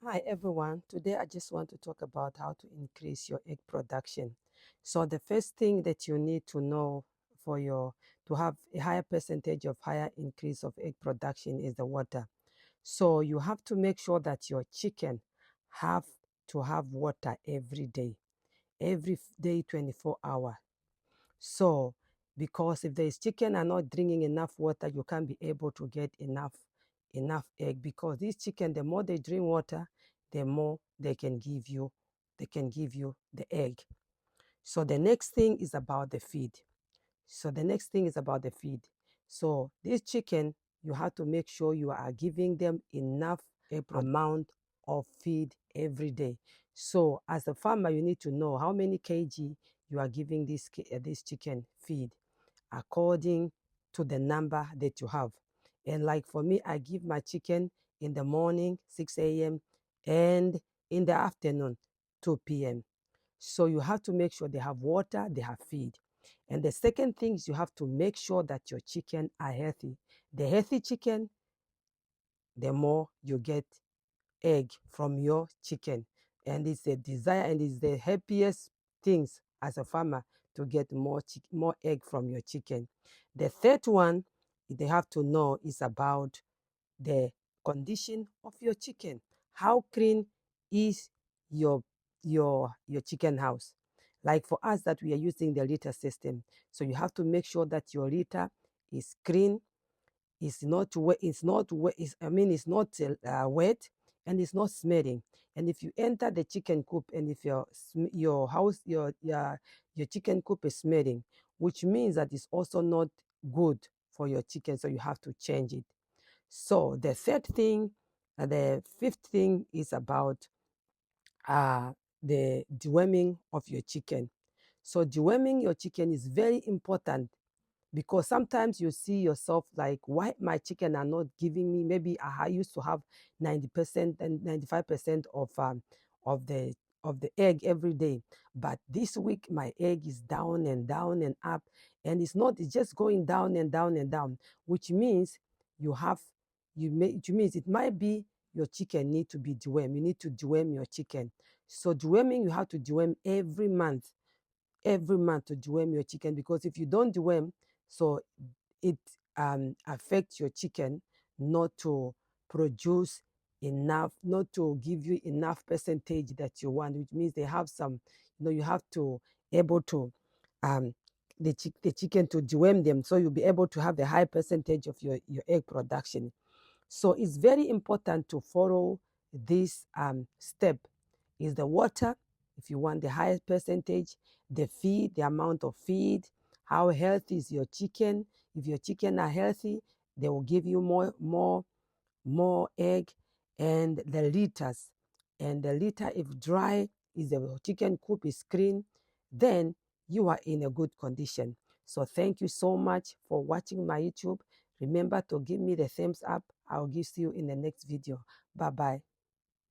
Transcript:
Hi everyone. Today I just want to talk about how to increase your egg production. So the first thing that you need to know for your to have a higher percentage of higher increase of egg production is the water. So you have to make sure that your chicken have to have water every day 24 hours. So, because if the chicken are not drinking enough water, you can't be able to get enough egg. Because these chicken, the more they drink water, the more they can give you the egg. So the next thing is about the feed. So this chicken, you have to make sure you are giving them enough amount of feed every day. So as a farmer, you need to know how many kg you are giving this chicken feed according to the number that you have. And like for me, I give my chicken in the morning, 6 a.m., and in the afternoon, 2 p.m. So you have to make sure they have water, they have feed. And the second thing is you have to make sure that your chicken are healthy. The healthy chicken, the more you get egg from your chicken. And it's a desire and it's the happiest things as a farmer to get more egg from your chicken. The third one they have to know is about the condition of your chicken. How clean is your your chicken house? Like for us that we are using the litter system. So you have to make sure that your litter is clean, it's not wet. It's not wet. It's not wet, and it's not smelling. And if you enter the chicken coop, and if your house your chicken coop is smelling, which means that it's also not good for your chicken. So you have to change it. So the third thing, the fifth thing is about the deworming of your chicken. So deworming your chicken is very important because sometimes you see yourself like, why my chicken are not giving me? Maybe I used to have 90% and 95% of the of the egg every day, but this week my egg is down and down and up, and it's just going down and down and down, which means you have which means it might be your chicken need to be dewormed. You need to deworm your chicken. So deworming, you have to deworm every month to deworm your chicken, because if you don't deworm, so it affects your chicken not to produce enough, not to give you enough percentage that you want, which means they have some, you have to able to um, the chicken to deworm them, so you'll be able to have the high percentage of your egg production. So it's very important to follow this step. Is the water, if you want the highest percentage, the feed, the amount of feed, how healthy is your chicken. If your chicken are healthy, they will give you more egg, and the litters. And the litter, if dry, is the chicken coop is clean, then you are in a good condition. So thank you so much for watching my YouTube. Remember to give me the thumbs up. I'll give you in the next video. Bye bye.